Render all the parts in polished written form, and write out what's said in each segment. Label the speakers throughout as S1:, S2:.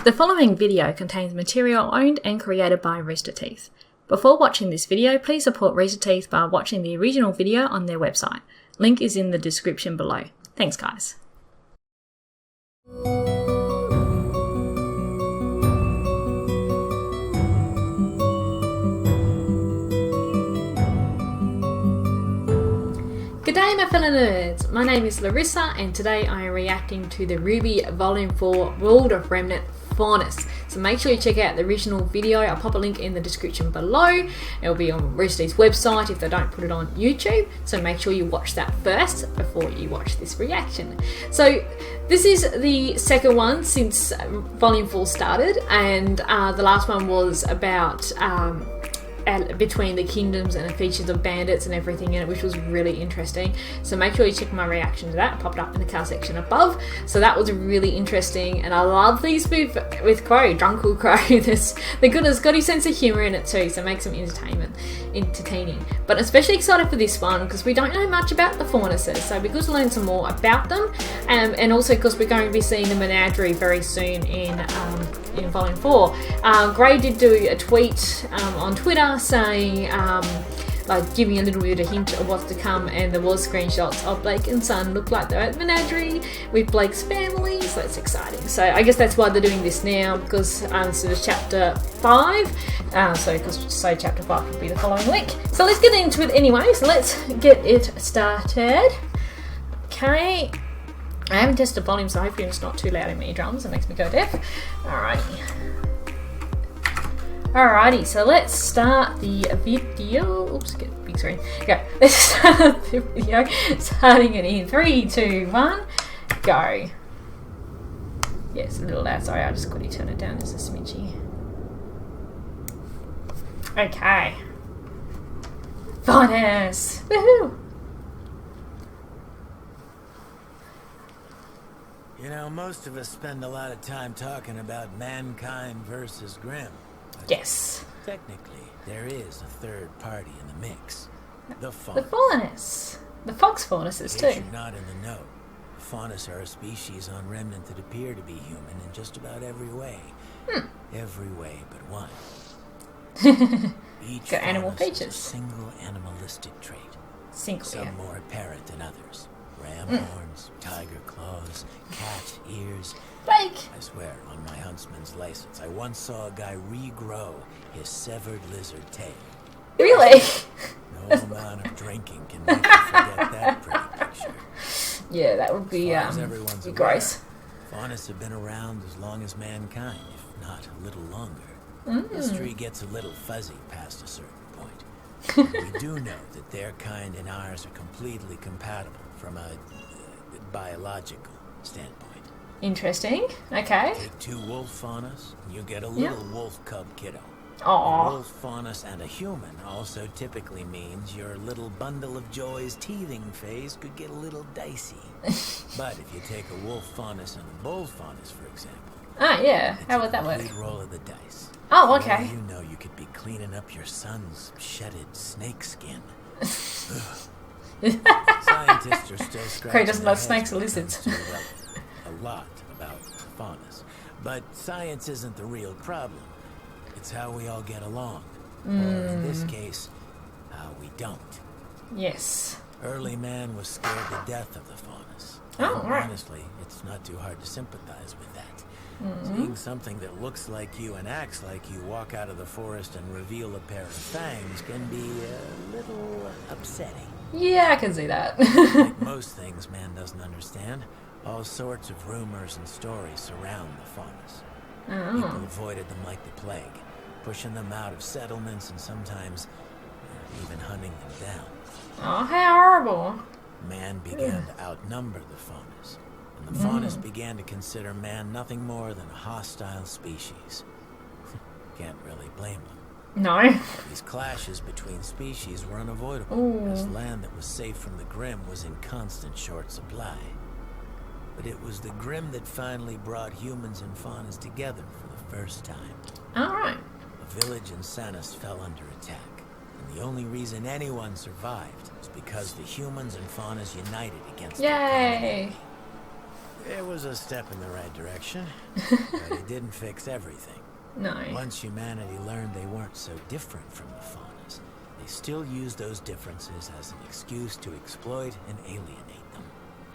S1: The following video contains material owned and created by Rooster Teeth. Before watching this video, please support Rooster Teeth by watching the original video on their website. Link is in the description below. Thanks, guys. G'day my fellow nerds, my name is Larissa and today I am reacting to the RWBY Volume 4 World of Remnant Faunus. So make sure you check out the original video. I'll pop a link in the description below. It'll be on Rooster Teeth's website if they don't put it on YouTube. So make sure you watch that first before you watch this reaction. So this is the second one since Volume 4 started, and the last one was about between the kingdoms, and it features of bandits and everything in it, which was really interesting. So make sure you check my reaction to that. I popped up in the card section above. So that was really interesting, and I love these with Crow, Drunkle Crow. They're good. It's got his sense of humour in it too, so it makes them entertaining. But especially excited for this one because we don't know much about the Faunuses, so we're good to learn some more about them, and also because we're going to be seeing the menagerie very soon in Volume 4. Gray did do a tweet on Twitter saying, like giving a little bit of a hint of what's to come, and there was screenshots of Blake and Son look like they're at the menagerie with Blake's family, so that's exciting. So I guess that's why they're doing this now, because this is chapter 5, so chapter 5 will be the following week. So let's get into it anyway, so let's get it started. Okay, I haven't tested volume, so hopefully it's not too loud in my eardrums. It makes me go deaf. Alrighty, so let's start the video. Oops, get a big screen. Go. Let's start the video. Starting it in 3, 2, 1, go. Yes, a little loud. Sorry, I just quickly turn it down just a smidgy. Okay. Faunus. Woohoo!
S2: You know, most of us spend a lot of time talking about mankind versus Grimm.
S1: Yes.
S2: Technically, there is a third party in the mix. The Faunus.
S1: The Faunus. The fox Faunuses too.
S2: In case you're not in the know, Faunus are a species on Remnant that appear to be human in just about every way. Every way but one. Each
S1: got animal
S2: Faunus
S1: features.
S2: is a single animalistic trait.
S1: Single,
S2: Some more apparent than others. Ram horns, tiger claws, cat ears.
S1: Blake!
S2: I swear, on my huntsman's license, I once saw a guy regrow his severed lizard tail.
S1: Really?
S2: No amount of drinking can make you forget that pretty picture.
S1: Yeah, that would be
S2: Everyone's
S1: gross.
S2: Faunus have been around as long as mankind, if not a little longer. History gets a little fuzzy past a certain point. We do know that their kind and ours are completely compatible from a biological standpoint.
S1: Interesting. Okay.
S2: Take 2 wolf Faunus, and you get a little wolf cub kiddo.
S1: Aww.
S2: A wolf Faunus and a human also typically means your little bundle of joy's teething phase could get a little dicey. But if you take a wolf Faunus and a bull Faunus, for example,
S1: yeah. How would that work?
S2: complete roll of the dice.
S1: Oh, okay.
S2: You know, you could be cleaning up your son's shedded snake skin. Scientists are still scratching
S1: Craig doesn't
S2: their
S1: love snakes or
S2: heads when it
S1: lizards.
S2: comes to, a lot about the Faunus. But science isn't the real problem. It's how we all get along. Or in this case, how we don't.
S1: Yes.
S2: Early man was scared to death of the Faunus.
S1: Oh,
S2: And
S1: right.
S2: honestly, it's not too hard to sympathize with that. Seeing something that looks like you and acts like you walk out of the forest and reveal a pair of fangs can be a little upsetting.
S1: Yeah, I can see that.
S2: Like most things man doesn't understand, all sorts of rumors and stories surround the Faunus. People avoided them like the plague, pushing them out of settlements and sometimes even hunting them down.
S1: Oh, how horrible.
S2: Man began to outnumber the Faunus, and the Faunus began to consider man nothing more than a hostile species. Can't really blame them.
S1: No.
S2: These clashes between species were unavoidable, as land that was safe from the Grimm was in constant short supply. But it was the Grimm that finally brought humans and Faunus together for the first time.
S1: Alright.
S2: A village in Sanus fell under attack, and the only reason anyone survived was because the humans and Faunus united against the common
S1: Yay.
S2: enemy. It was a step in the right direction, but it didn't fix everything.
S1: No.
S2: Once humanity learned they weren't so different from the Faunus, they still used those differences as an excuse to exploit and alienate them.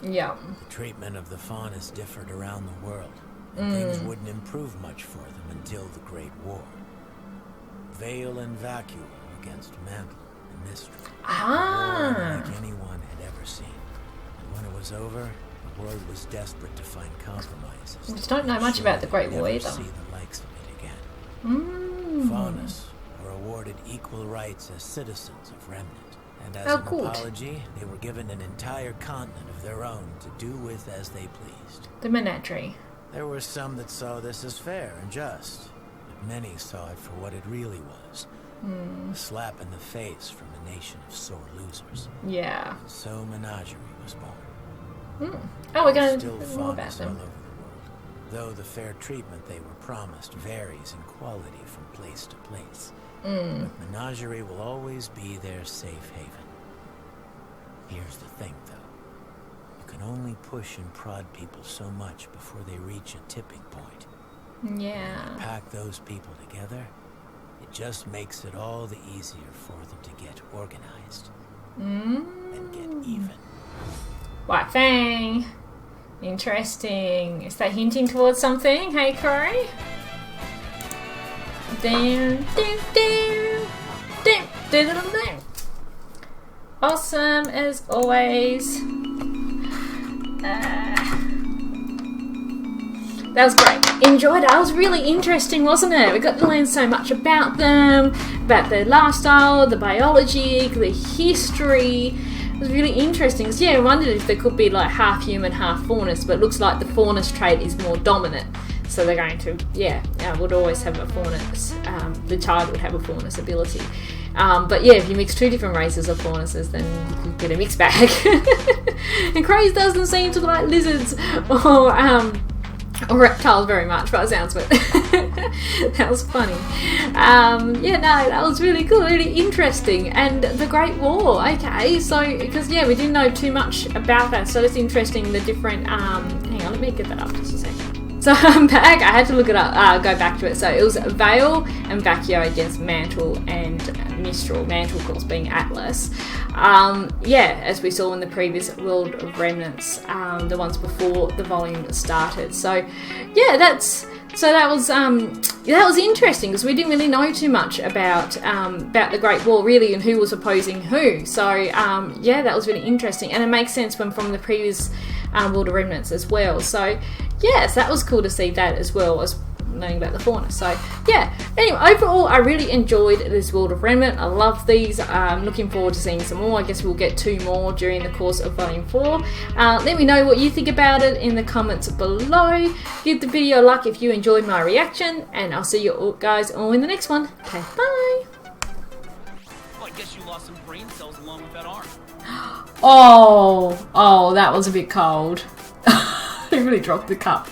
S1: Yeah.
S2: The treatment of the Faunus differed around the world, and things wouldn't improve much for them until the Great War. Veil and vacuole against mantle and mystery.
S1: Ah.
S2: A war like anyone had ever seen. And when it was over, the world was desperate to find compromises.
S1: We just don't know much about the Great War either.
S2: See the likes of it again. Faunus were awarded equal rights as citizens of Remnant, and as an apology, they were given an entire continent of their own to do with as they pleased.
S1: The menagerie.
S2: There were some that saw this as fair and just, but many saw it for what it really was. A slap in the face from a nation of sore losers.
S1: Yeah.
S2: And so Menagerie was born.
S1: Oh, we're going to
S2: Still
S1: learn more about
S2: Faunus all
S1: them.
S2: over the world, though the fair treatment they were promised varies in quality from place to place. But Menagerie will always be their safe haven. Here's the thing, though. You can only push and prod people so much before they reach a tipping point.
S1: Yeah.
S2: Pack those people together, it just makes it all the easier for them to get organized and get even.
S1: White Fang. Interesting. Is that hinting towards something? Hey, Corey? Down, down, down, down, down, down, down. Awesome as always. That was great. Enjoyed it. That was really interesting, wasn't it? We got to learn so much about them, about their lifestyle, the biology, the history. It was really interesting. Because, yeah, I wondered if there could be like half human, half faunus, but it looks like the faunus trait is more dominant. So they're going to, would always have a faunus. The child would have a faunus ability. But yeah, if you mix two different races of faunuses, then you could get a mixed bag. And Crows doesn't seem to like lizards or reptiles very much, by the sounds of it. That was funny. That was really cool, really interesting. And the Great War, okay, so, because, we didn't know too much about that, so it's interesting, the different, hang on, let me get that up just a second. So I'm back, I had to look it up, go back to it. So it was Veil and Vacuole against Mantle and Mistral. Mantle, of course, being Atlas. As we saw in the previous World of Remnants, the ones before the volume started. So that was interesting because we didn't really know too much about the Great War really and who was opposing who. So that was really interesting, and it makes sense from the previous World of Remnants as well. So yes, that was cool to see that as well as learning about the fauna. So anyway, overall I really enjoyed this World of Remnant. I love these. I'm looking forward to seeing some more. I guess we'll get 2 more during the course of Volume 4. Let me know what you think about it in the comments below. Give the video a like if you enjoyed my reaction, and I'll see you all guys all in the next one. Okay, bye.
S3: Well, I guess you lost some brain cells along with that arm.
S1: Oh, that was a bit cold. He really dropped the cup.